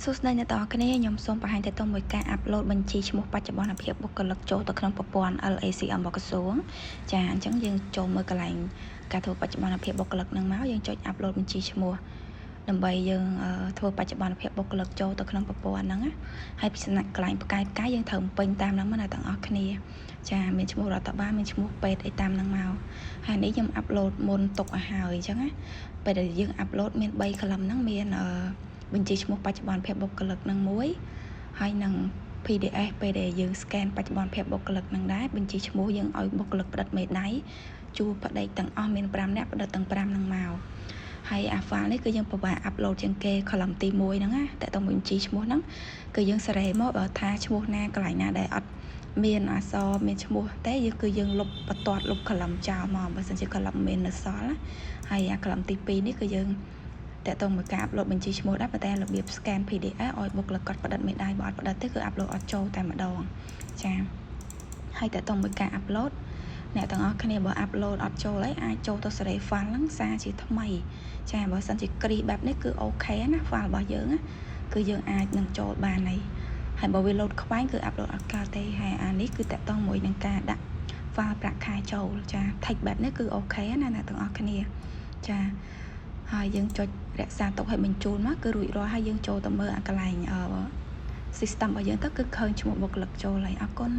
សួស្តីអ្នកទាំងអស់គ្នាខ្ញុំសូមបង្ហាញទៅទៅមួយការអាប់ឡូតបញ្ជីឈ្មោះបច្ចុប្បន្នភាពបុគ្គលិកចូលទៅក្នុងប្រព័ន្ធ LACM របស់ក្រសួងចាអញ្ចឹងយើងចូលមើលកន្លែងការធ្វើបច្ចុប្បន្នភាពបុគ្គលិកនឹងមកយើងចុចអាប់ឡូតបញ្ជីឈ្មោះដើម្បីយើងធ្វើបច្ចុប្បន្នភាពបុគ្គលិកចូលទៅក្នុងប្រព័ន្ធហ្នឹងណាហើយពីសំណាក់កន្លែងផ្កាយយើងត្រូវពេញតាមហ្នឹងមកអ្នកទាំងអស់គ្នាចាមានឈ្មោះរដ្ឋបាលមានឈ្មោះពេទ្យអីតាមហ្នឹងមកហើយនេះខ្ញុំអាប់ឡូតមុនទុកឲ្យហើយអញ្ចឹងណាពេលដែលយើងអាប់ឡូតមាន3 column ហ្នឹងមានបញ្ជីឈ្មោះបច្ចុប្បន្នភាពបុគ្គលិកនឹងមួយហើយនឹង PDF ពេលដែលយើង scan បច្ចុប្បន្នភាពបុគ្គលិកនឹងដែរបញ្ជីឈ្មោះយើងឲ្យបុគ្គលិកផ្តិតមេដៃជួបផ្ដេកទាំងអស់មាន5នាក់ផ្តិតទាំង5នឹងមកហើយអា file នេះគឺយើងពិបាក upload ជាងគេ column ទី1ហ្នឹងណាតែតើបញ្ជីឈ្មោះហ្នឹងគឺយើងសេរីមកបើថាឈ្មោះណាកន្លែងណាដែលអត់មានអក្សរមានឈ្មោះតែយើងលុបបន្ទាត់លុប column ចោលមកបើមិនជា column មាននៅសល់ណាហើយអា column ទី2នេះគឺយើងតើតើមួយការ upload បញ្ជីឈ្មោះដែរប៉ុន្តែរបៀប scan PDF ឲ្យបុគ្គលិកគាត់ផ្តិតមេដៃបើអត់ផ្តិតទេគឺ upload អត់ចូលតែម្ដងចាហើយតើតើមួយការ upload អ្នកទាំងអស់គ្នាបើ upload អត់ចូលហើយអាចចូលទៅសេរី file ហ្នឹងសារជាថ្មីចាបើសិនជាគ្រីបែបនេះគឺអូខេណា file របស់យើងណាគឺយើងអាចនឹងចូលបានហើយបើវា load ខ្វែងគឺ upload អត់កើតទេហើយអានេះគឺតើតើមួយនឹងការដាក់ file ប្រាក់ខែចូលចា text បែបនេះគឺអូខេណាអ្នកទាំងអស់គ្នាចាហើយយើងចុចរក្សាទុកឲ្យបញ្ជូនមកគឺរួចរាល់ហើយយើងចូលទៅមើលអាកន្លែងsystem របស់យើងទៅគឺឃើញឈ្មោះបុគ្គលិកចូលហើយអរគុណ